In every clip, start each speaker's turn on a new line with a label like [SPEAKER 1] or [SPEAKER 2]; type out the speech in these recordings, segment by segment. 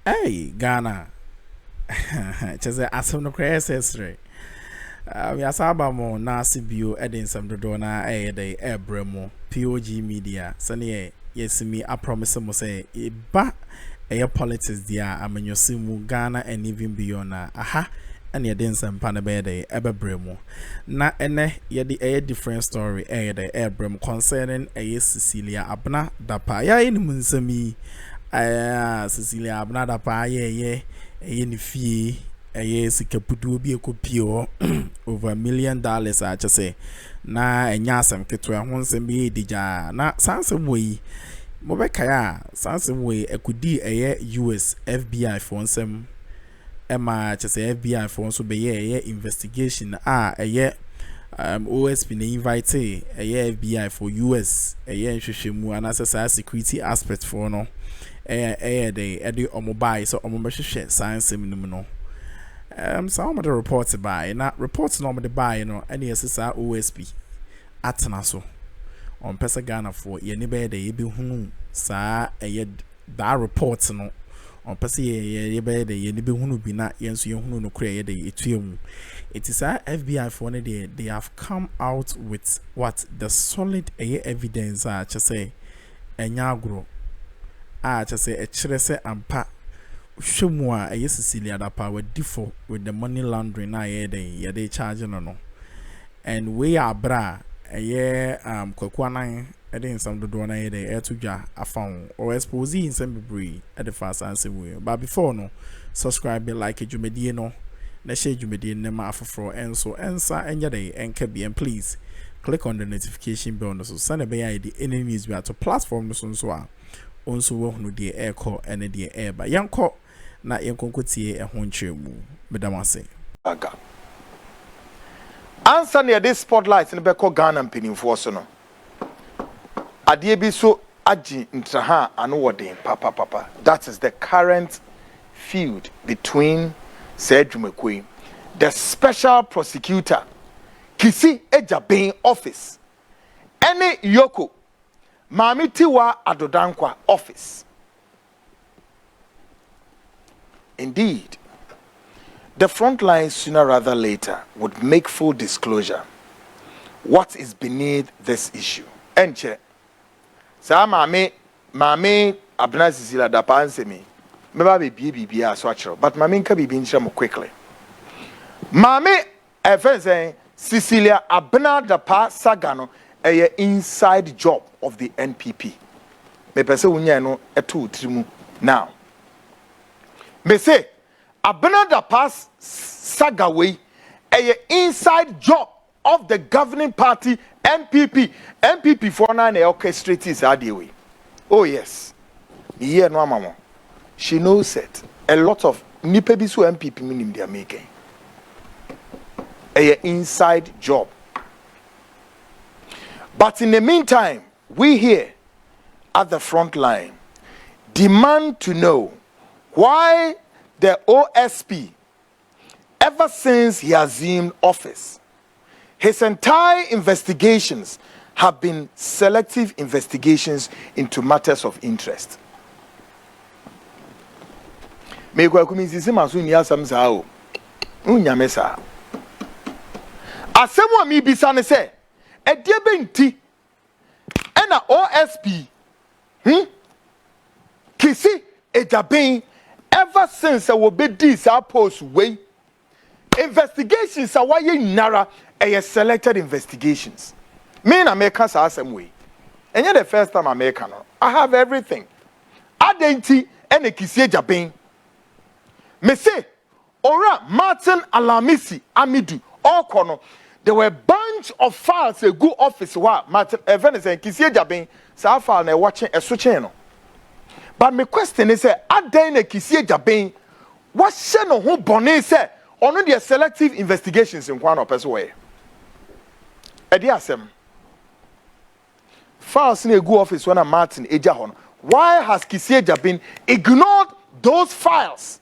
[SPEAKER 1] Hey, Ghana. Just as no crazy. We are Sabamo, Nasi Bio, Edding some Dodona, day, Abramo, POG Media, Sunny, yes, me, I promise him, say, ba, politics, dear, I mean, your simu, Ghana, and even beyond, aha, and your dance and panabede, Eberbremo. Na ene, ye the a different story, day, Abramo, concerning a Cecilia.D dapa, ya in Munsami. Cecilia.D dapa, ye, in fee. Sikapudu bi ekopio over $1 million I just say na enyasem ketwa honsem bi dija na sansem we mo be kaya sansem we ekudi US FBI for nsem ema just say FBI for so be investigation OSP na invite FBI for US nhwehwemu anasa security aspect for no de omobai so omobehwehwe sansem nim no. Some of the reports by not reports normally by any SSR OSP atanaso on Pesa Ghana for ye nebe de yebi hunu sa that reports no on Pesa ye be de ye nibi hunu bi na yenso ye hunu no kure ye de etuemu. It is our FBI for they have come out with what the solid evidence just say enyagro just say echirese ampa Shumwa a Cecilia.D with default with the money laundering they charge no. And we are bra a year Kokwana in some dona air to ja a found or expose in some debris at the fast answer way. But before no subscribe like a Jumediano, na share Jumedian nema for and so answer and your day and can be and please click on the notification bell so send a ID any news we are to platform so also no the air call and the air by young call. Na yenkonkotie ehonchemu bedamase
[SPEAKER 2] aga answer near this spotlight in beko Ghana mpinimfo so no ade bi so agi ntraha ano wodin papa that is the current feud between Sedwumakwe the special prosecutor Kisi Ejaben office any Yoko Mamitiwa Adodankwa office. Indeed, the front line sooner rather later would make full disclosure what is beneath this issue. Enche, sa mame abna Cecilia.D answer me. Meba be bibi so achro, but mame nka bibi nchira mo quickly. Mame saying Cecilia.D saga no a inside job of the NPP. Me pese unya no eto trimu now. Me say Abena.D saga way a inside job of the governing party NPP for na orchestrate is way. Oh yes. Yeah no mama. She knows it. A lot of nipa bi so NPP minim they are making. A inside job. But in the meantime, we here at the front line demand to know why the OSP, ever since he assumed office, his entire investigations have been selective investigations into matters of interest. Me kwa kumizi masu ni asam sao. Unyamesa. Asemu mi bisane se ediebe nti ena OSP Kisi Ejaben ever since I will be this post way investigations are why nara a selected investigations. Me na make us some way. And yet the first time I make no. I have everything. Adenti and a Kisi Ejaben. Me say Ora Martin Alamisi Amidu all corner. There were a bunch of files a good office wa Martin Evans and Kisi Ejaben sa file na watching a switching. But my question is, Addo na Kisi Ejaben, what she no ho bone say on the selective investigations in one person way. Edi asem. Files in a good office when Martin Ejahon. Why has Kisi Ejaben ignored those files?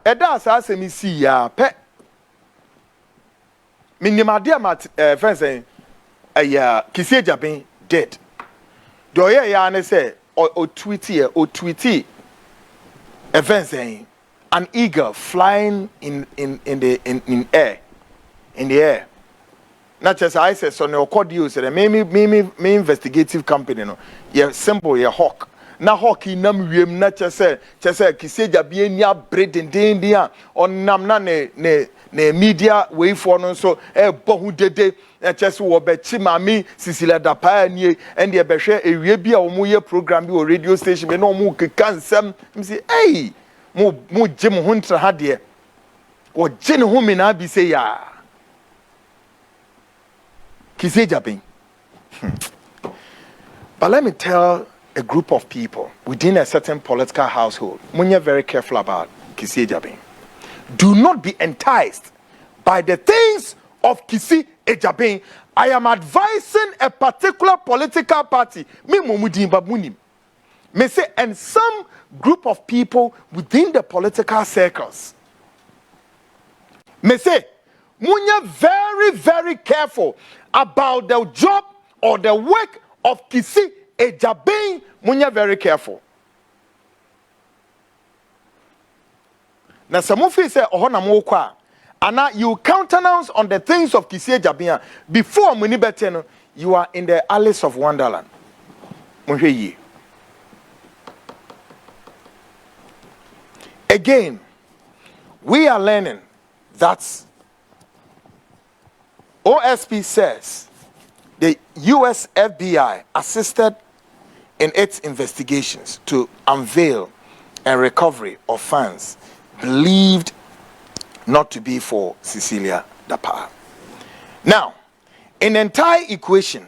[SPEAKER 2] Eda asase mi si ya pe. Minimadia friends saying Kisi Ejaben dead. Do ya ne say or tweety events an eagle flying in the air. Not just I said so no code you said me investigative company no. Yeah simple yeah hawk. Na hawk nam wiem na chese kiseja bie nia bread den dia on nam na ne media way for no so bohu dede na chese wo be chi mami Cecilia.D pa nie and e be hwe ewie bia wo ye program bi o radio station be no mu keka nsem say hey mu gye mo huntra ha de wo gye ne ho me na bi say ya kiseja ben. But let me tell a group of people within a certain political household, you're very careful about Kisi Ejabin. Do not be enticed by the things of Kisi Ejabin. I am advising a particular political party. Me say, and some group of people within the political circles. Me say, you're very, very careful about the job or the work of Kisi Ejabin. Munya very careful. Now some of you say ohona mo kwa and you countenance on the things of Kisi Ejabin before muni beteno you are in the Alice of Wonderland. Again, we are learning that OSP says the US FBI assisted in its investigations to unveil a recovery of funds believed not to be for Cecilia.D. Now, in the entire equation,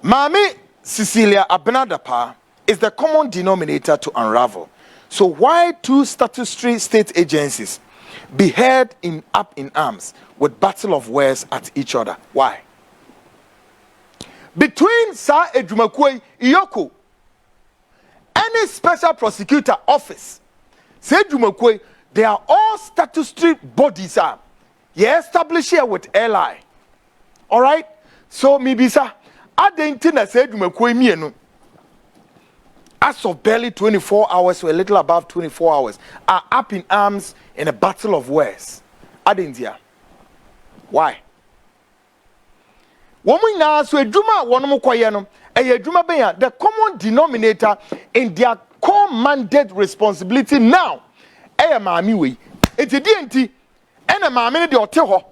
[SPEAKER 2] Mami Cecilia.D is the common denominator to unravel. So why two statutory state agencies behead up in arms with battle of words at each other? Why? Between Sa Edjumakwe Iyoko, any special prosecutor office, Sa Edjumakwe, they are all statutory bodies. You establish here with LI. All right? So, maybe, sir, I didn't think that Sa Edjumakwe mienu. As of barely 24 hours, or a little above 24 hours, are up in arms in a battle of words. I didn't hear. Why? Woman now so eduma wono kwaye no eduma ben ya the common denominator in their core mandate responsibility now maami we enti di enti ena maami ne de ote ho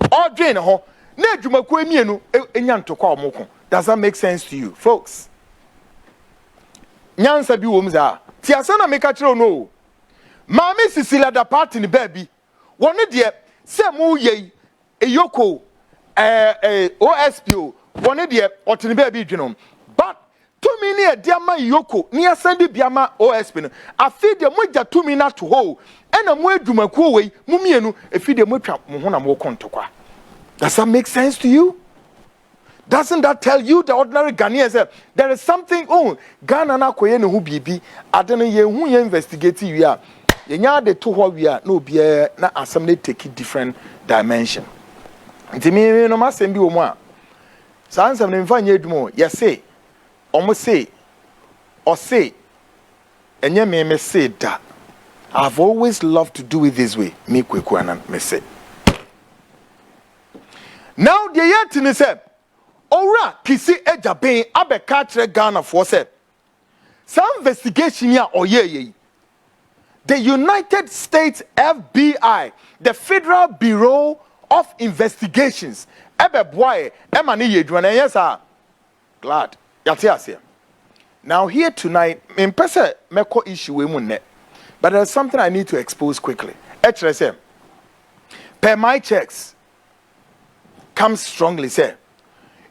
[SPEAKER 2] odwen ho na eduma kwa mienu enya ntokwa omoko. Does that make sense to you folks? Nyansa bi wom za ti asa na meka kire no maami Cecilia.D party ni baby woni de se mu ye eyoko OSP one de otini baby dwenom but to me ne diama yoko ne asande biama OSP no afi de moja to me na to ho ena mo adumakuo wei mu mienu afi de mo twa mo ho na mo kontokwa. Does that make sense to you? Doesn't that tell you the ordinary Ghanaians there is something Ghana na koye ne hu bibi ade no ye hu ye investigate wi a ye nya de to ho wi a na obi na asem na take different dimension. Ntimi no masem bi wo mu a sansem ne mfa nya edumo ye say omo say or say enye me say da I've always loved to do it this way me kweku anan me say now the yet ni say ora Kisi Ejabin abeka kire Ghana for say some investigation ya oye the United States FBI the Federal Bureau of Investigations ebe boy ema ne yedwana yes sir glad yate ase now here tonight me pese meko issue we mu ne but there's something I need to expose quickly say per my checks comes strongly say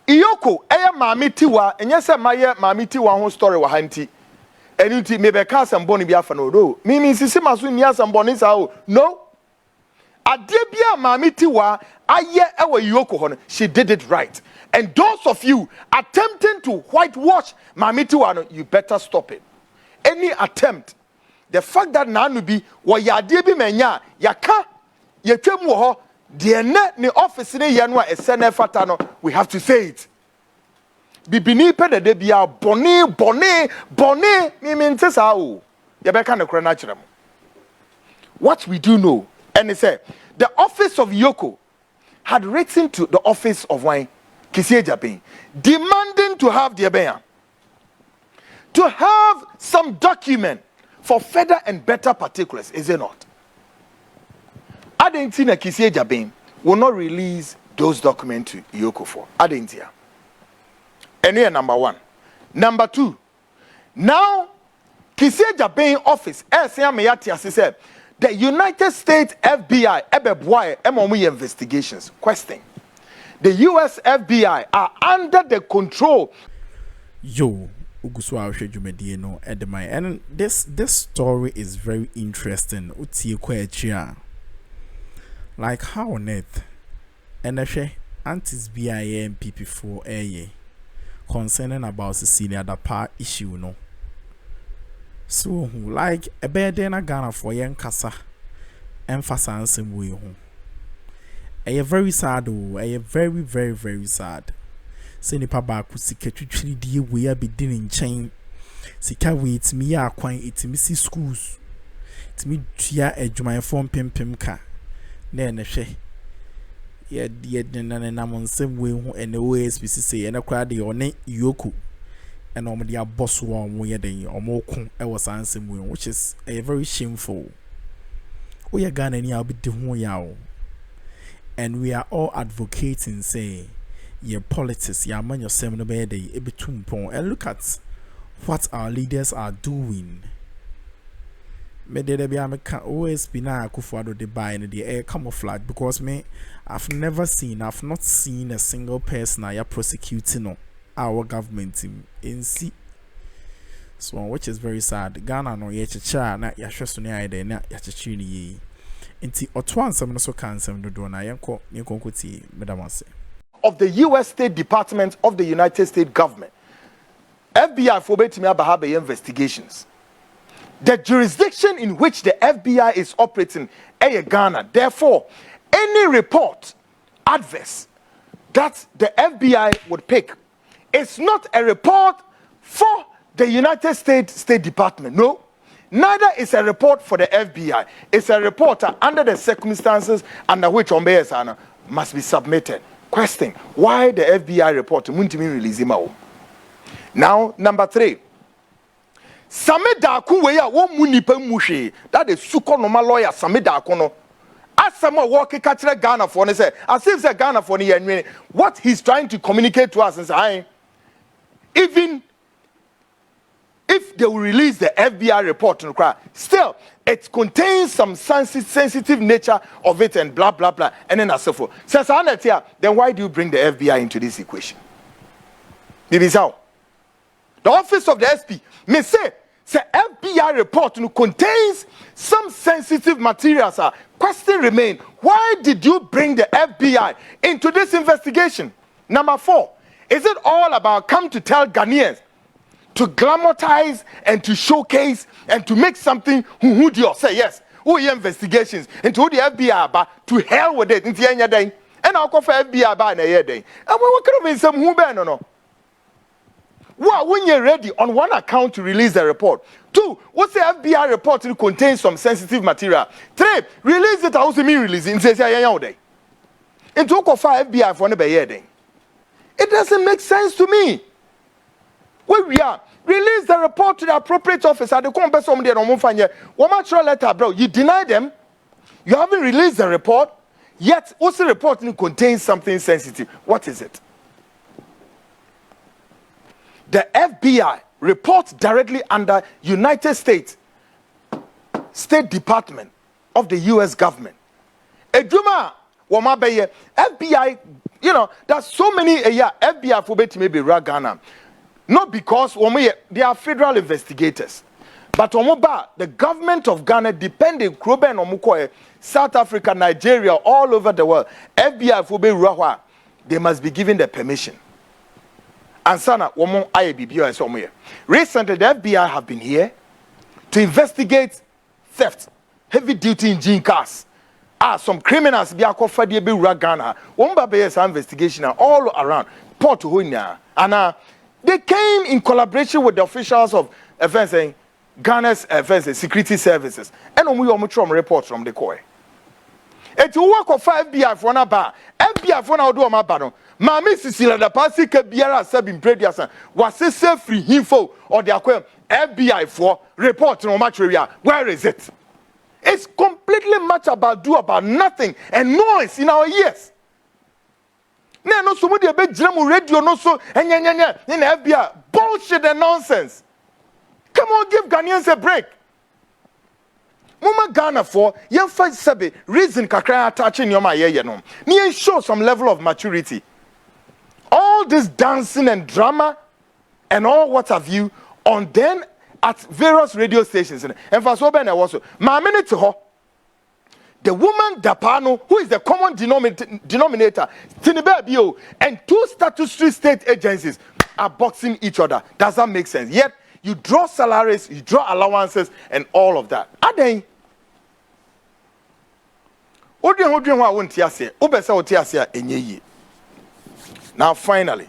[SPEAKER 2] Iyoko eye maami tiwa enye se maye maami tiwa ho story wa hanti enuti me be ka asamboni bi afa no do me sisi maso ni asamboni sa o no ade bia maami tiwa aye ewa Iyoko ho no she did it right. And those of you attempting to whitewash maami tiwa no you better stop it. Any attempt the fact that nanu bi wo ya ade bi manya yaka yetwem wo ho de ne office ne ye no a esene fata no we have to say it. bibini pe de bia bone me mente sa o ye be ka ne kora na kire mo. What we do know, and they say the office of Yoko had written to the office of wine Cecilia.D demanding to have the Ebeya, to have some document for further and better particulars, is it not? Adentina Cecilia.D will not release those documents to Yoko for Adentia. And here, number one. Number two, now Cecilia.D office, said the United States FBI investigations. Question: the US FBI are under the control.
[SPEAKER 1] Yo, Uguswa Oshejumedie no Edemai, and this story is very interesting. Like how on earth, and antis BIA and PP4 concerning about Cecilia.D issue no. So like a bed in a Ghana for young Kasa emphasize some way home. A very sad a very sad. Send pa back with secretary dear we are be doing chain. Sika wait me are quite it missy schools. It's me tia edge my phone pim ka. Then a she. Yet then and I'm on same way and the OSP say and a crowd the on Yoku. And normally a boss one way or more was answering, which is a very shameful. We are Ghanaian, I'll be doing yao. And we are all advocating, say, your politics, your man, your seminar day, a bit too poor. And look at what our leaders are doing. Maybe they be always be now Akuffo de buy in the air camouflage because I've not seen a single person I are prosecuting our government team in C. So which is very sad. Ghana no ye chicha na ya hweso ne aide na ya chichi ni yi. Nti otwan sam no so kan sam do na yenko ti medamase.
[SPEAKER 2] Of the US State Department of the United States government. FBI for betimi abaha investigations. The jurisdiction in which the FBI is operating is Ghana. Therefore, any report adverse that the FBI would pick, it's not a report for the United States State Department. No. Neither is a report for the FBI. It's a report under the circumstances under which Ombeyesana must be submitted. Question: why the FBI report won't release him out? Now, number 3. Sameda Kuweya wo munipa mushe. That is suko normal lawyer Sameda Kono. Asama walk catch Ghana for say as if say Ghana for what he's trying to communicate to us and say even if they will release the FBI report, still it contains some sensitive nature of it and blah blah blah and then so forth. Says then why do you bring the FBI into this equation? Maybe so. The office of the SP may say FBI report contains some sensitive materials. Question remain: why did you bring the FBI into this investigation? Number 4. Is it all about come to tell Ghanaians to glamorize and to showcase and to make something who do you say yes? Who your investigations into the FBI about to hell with it into any day? And I'll call for FBI about a year day. And we could have some who ban or no. Well, when you're ready on one account to release the report. 2, what's the FBI report to contain some sensitive material? 3, release it also me releasing says day. And talk of FBI for another year day. It doesn't make sense to me. Where we are, release the report to the appropriate officer. The company somebody on Mufanya. One natural letter, bro. You deny them. You haven't released the report. Yet, what's the report contains something sensitive? What is it? The FBI reports directly under United States State Department of the US government. Ejuma wamabeye FBI, there's so many FBI for bet maybe Ghana. Not because they are federal investigators. But the government of Ghana depending South Africa, Nigeria, all over the world. FBI for be they must be given the permission. And sana woman IABB somewhere. Recently, the FBI have been here to investigate theft, heavy duty engine cars. Some criminals be Akuffo be Ghana. One investigation all around. Port Hunya, And they came in collaboration with the officials of Ghana's security services. And we are reports from the COI. It's work of FBI for an bar. FBI for now do my battle. Mammy Cecilia.D Biara Sabin Predias was a free info or the FBI for report on material. Where is it? It's completely much about nothing and noise in our ears. No, somebody a bit jam radio, no so and in FBI bullshit and nonsense. Come on, give Ghanaians a break. Mama Ghana for young fight sabi reason kakra attaching your my no. Ni show some level of maturity. All this dancing and drama and all what have you on then at various radio stations and for so ben also my minute to her. The woman Dapano, who is the common denominator, Tinibabio, and two statutory state agencies are boxing each other. Does that make sense? Yet you draw salaries, you draw allowances, and all of that. Adeng. Now finally,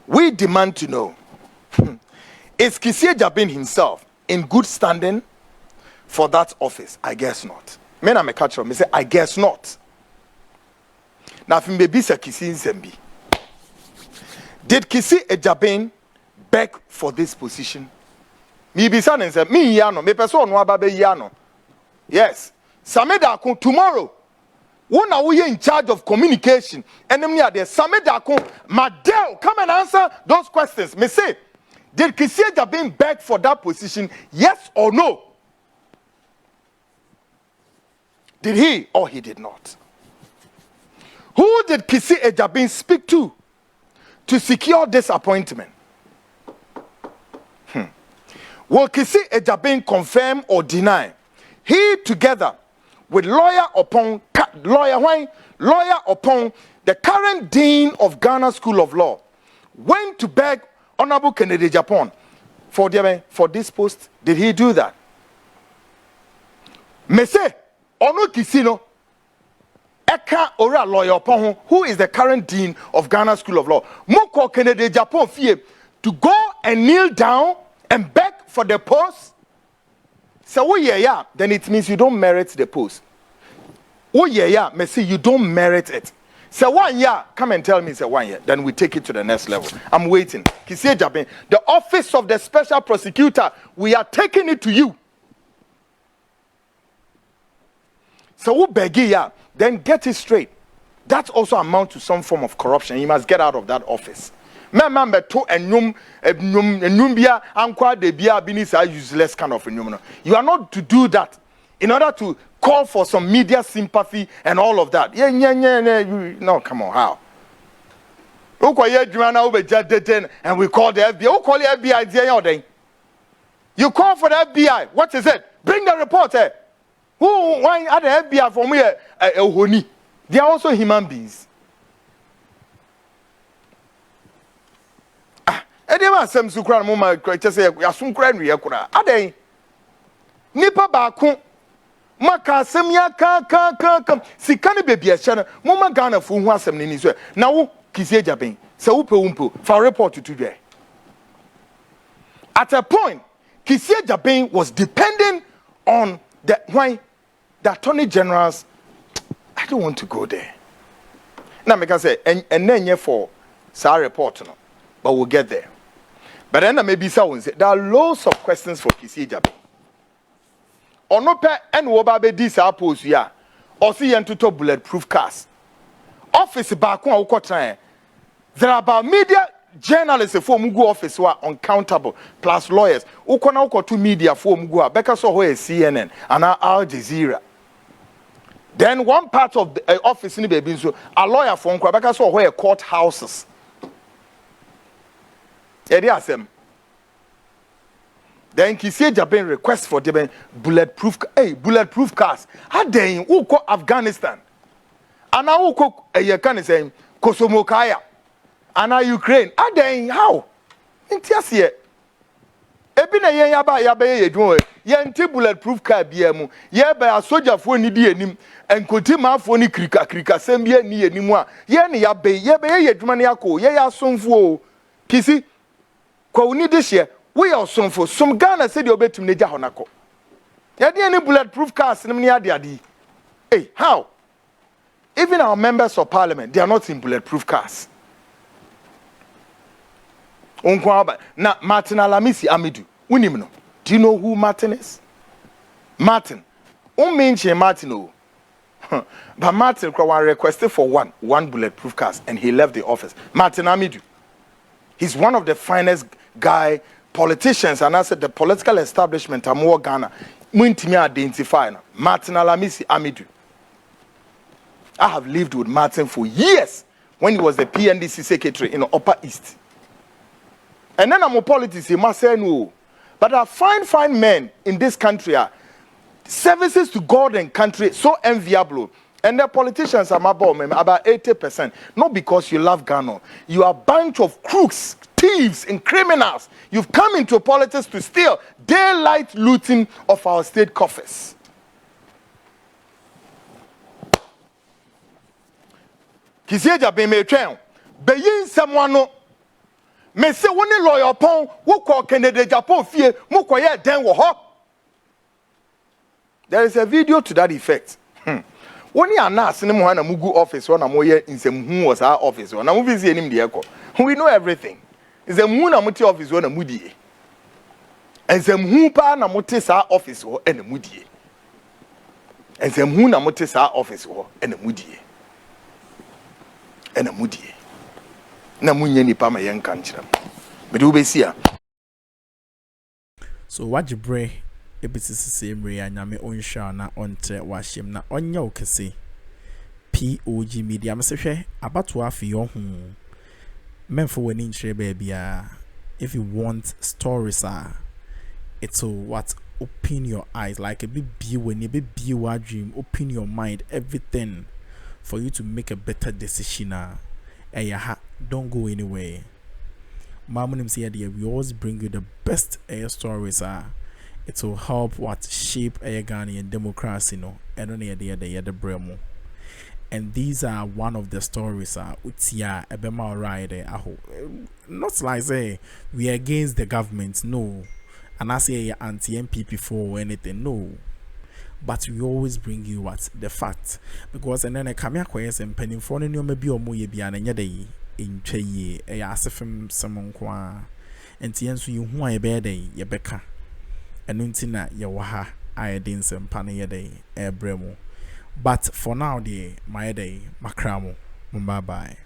[SPEAKER 2] we demand to know, is Cecilia.D himself in good standing for that office? I guess not. Men I'm a catcher, me say I guess not. Now if me be Kisi, did Cecilia.D beg for this position? Me be saying say me yano, me person no ababe yano. Yes. Sameda kun tomorrow. When are we in charge of communication? And them near there. Sameda kun Madel, come and answer those questions. Me say, did Cecilia.D beg for that position? Yes or no? Did he or he did not? Who did Cecilia.D speak to secure this appointment? Will Cecilia.D confirm or deny? He together with lawyer upon the current dean of Ghana School of Law went to beg Honorable Kennedy Japan for this post. Did he do that? Mese Ono Kisino Eka Ora lawyer upon who is the current dean of Ghana School of Law. Moko Kennedy Japan fie to go and kneel down and beg for the post. So then it means you don't merit the post. Me say you don't merit it. So 1 year, come and tell me say 1 year. Then we take it to the next level. I'm waiting. Cecilia.D, the office of the special prosecutor, we are taking it to you. So who beg ya? Then get it straight. That also amounts to some form of corruption. You must get out of that office. Remember to enumbia ankwa de bia binis are useless kind of phenomenon. You are not to do that in order to call for some media sympathy and all of that. No, come on, how? And we call the FBI. Who call the FBI? You call for the FBI. What is it? Bring the report. Why are the FBI for me? They are also human beings. Edema sem sukran mama kwese asumkran wi yakura aden nipa ba ko maka asem ya ka sika ne bebi ehye no mama Ghana fu hu asem ne ni so na wo Cecilia.D se wo pe wumpo for report to today. At a point Cecilia.D was depending on the Attorney General's. I don't want to go there. Now me can say and then for sa report no, but we'll get there. But then maybe someone say there are loads of questions for Cecilia.D. Onope and wobabe this post ya or see to bulletproof cars. Office back one there are about media journalists for Mugu office who are uncountable plus lawyers. Ukona to media for Mugu Becca so where CNN and Al Jazeera. Then one part of the office in the baby so a lawyer for Becca so where courthouses. Then Cecilia.D request for them bulletproof cars. How they who go Afghanistan? And now who go saying Kosovo Kaya? And now Ukraine. How they how? Intiasie. Ebina yaba yɛnte bulletproof car bia mu yɛbɛ asogyafoɔ ni di anim nkotimaafoɔ ni krika sɛm bia ni anim a yɛ ne yɛbɛ yɛ adwuma ne akɔ yɛ asomfoɔ kisi kwa ni de hye we are somfo some Ghana said you betum ne gya hɔ nakɔ yɛde any bulletproof cars nim ne ade hey how even our members of parliament they are not in bulletproof cars na Martin Alamisi Amidu unim no. Do you know who Martin is? Martin. Mention Martin o. But Martin requested for one bulletproof car and he left the office. Martin Amidu. He's one of the finest politicians and I said the political establishment more Ghana. Muntimi identify na. Martin Alamisi Amidu. I have lived with Martin for years when he was the PNDC secretary in the Upper East. And then I'm a politics, he must say no. But there are fine men in this country are services to God and country so enviable. And the politicians are about 80%. Not because you love Ghana. You are a bunch of crooks, thieves, and criminals. You've come into politics to steal daylight looting of our state coffers. Kisieja be me twen. Be yin someone me se woni lawyer pon wo ko Canada Japan fie mo ko ye den wo ho. There is a video to that effect. Woni anas ne mo na mugu office wo na mo ye nsem was our office wo na mo bi se enim de ekọ. We know everything. Nsem na mo te office wo na mudie. Nsem pa na mo te sa office wo na mudie. Nsem na mo te sa office wo na mudie. Na mudie. Na munye nipa ma yenka nkyerem. Mede ubesia.
[SPEAKER 1] So wajibre ebitisi semre ya nyame onsha na ontre washem na onya okese POG Media mesehwe abato afi yo hu memfo wani nkyere bia if you want stories it's what open your eyes like a bit when you be your dream open your mind everything for you to make a better decision don't go anywhere. Mamunim say we always bring you the best air stories it will help what shape a Ghanaian democracy no and only the bremo. And these are one of the stories utia ebema ride not like say we are against the government, no, and I say anti-MPP for anything, no. But we always bring you what the fact because and then a come here and penny for no maybe or more be an day in Cheye a asifim samon kwa and tiensu you who I bear day ye beka and untina yawaha I didn't some panny day air bremo. But for now, my day, makramo, bye bye.